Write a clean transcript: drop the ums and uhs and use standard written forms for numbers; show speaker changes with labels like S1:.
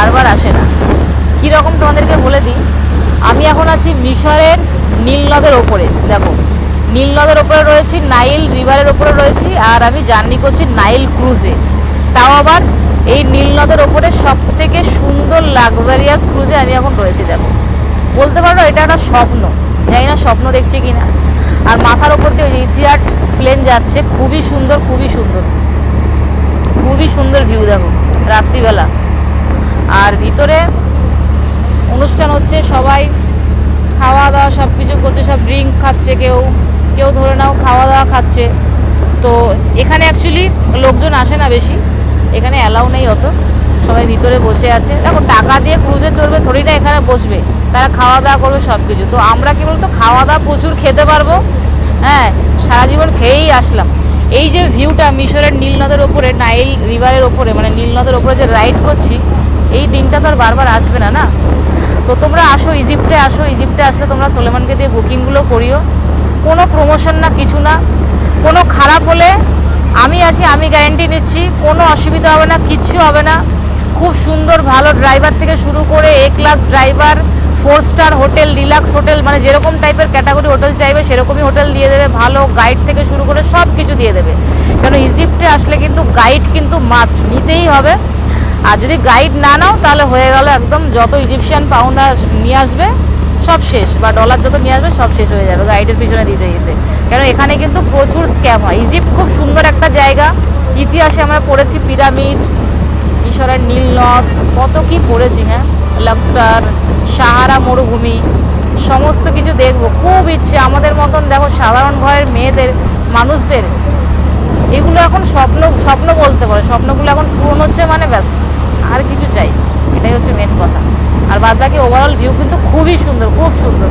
S1: বারবার আসে না। কীরকম তোমাদেরকে বলে দিই, আমি এখন আছি মিশরের নীল নদের ওপরে। দেখো, নীল নদের ওপরে রয়েছি, নাইল রিভারের ওপরে রয়েছি, আর আমি জার্নি করছি নাইল ক্রুজে। তাও আবার এই নীল নদের ওপরে সব থেকে সুন্দর লাক্সারিয়াস ক্রুজে আমি এখন রয়েছি। দেখো, বলতে পারো এটা একটা স্বপ্ন, জানি না স্বপ্ন দেখছি কিনা। আর মাথার ওপর দিয়ে ইথিয়াড প্লেন যাচ্ছে, খুবই সুন্দর, খুবই সুন্দর, খুবই সুন্দর ভিউ। দেখো রাত্রিবেলা, আর ভিতরে অনুষ্ঠান হচ্ছে, সবাই খাওয়া দাওয়া সব কিছু করছে, সব ড্রিঙ্ক খাচ্ছে, কেউ কেউ ধরে নাও খাওয়া দাওয়া খাচ্ছে। তো এখানে অ্যাকচুয়ালি লোকজন আসে না বেশি, এখানে অ্যালাউ নেই অত, সবাই ভিতরে বসে আছে। দেখো, টাকা দিয়ে ক্রুজে চড়বে, থোড়িটা এখানে বসবে, তারা খাওয়া দাওয়া করবে সব কিছু। তো আমরা কি বলতো, খাওয়া দাওয়া প্রচুর খেতে পারবো। হ্যাঁ, সারা জীবন খেয়েই আসলাম। এই যে ভিউটা মিশরের নীল নদের ওপরে, নাইল রিভারের ওপরে, মানে নীল নদের ওপরে যে রাইড করছি, এই দিনটা তো আর বারবার আসবে না, না? তো তোমরা আসো, ইজিপ্টে আসো। ইজিপ্টে আসলে তোমরা সোলেমানকে দিয়ে বুকিংগুলো করিও। কোনো প্রমোশন না, কিছু না। কোনো খারাপ হলে আমি আছি, আমি গ্যারেন্টি নিচ্ছি, কোনো অসুবিধা হবে না, কিচ্ছু হবে না। খুব সুন্দর ভালো ড্রাইভার থেকে শুরু করে A class driver, 4 star hotel, deluxe hotel, মানে যেরকম টাইপের ক্যাটাগরি হোটেল চাইবে সেরকমই হোটেল দিয়ে দেবে। ভালো গাইড থেকে শুরু করে সব কিছু দিয়ে দেবে। কেন, ইজিপ্টে আসলে কিন্তু গাইড কিন্তু মাস্ট নিতেই হবে। আর যদি গাইড না নাও তাহলে হয়ে গেল একদম, যত ইজিপশিয়ান পাউন্ড নিয়ে আসবে সব শেষ, বা ডলার যত নিয়ে আসবে সব শেষ হয়ে যাবে গাইডের পিছনে দিতে দিতে। কেন এখানে কিন্তু প্রচুর স্ক্যাম হয়। ইজিপ্ট খুব সুন্দর একটা জায়গা, ইতিহাসে আমরা পড়েছি পিরামিড, মিশরের নীল নদ, কত কি পড়েছি। হ্যাঁ, লাক্সার, সাহারা মরুভূমি, সমস্ত কিছু দেখবো, খুব ইচ্ছে। আমাদের মতন দেখো সাধারণ ঘরের মেয়েদের, মানুষদের এগুলো এখন স্বপ্ন, স্বপ্ন বলতে পারে। স্বপ্নগুলো এখন পূরণ হচ্ছে, মানে ব্যাস, আর কিছু চাই, এটাই হচ্ছে মেন কথা। আর বাদ বাকি ওভারঅল ভিউ কিন্তু খুবই সুন্দর, খুব সুন্দর।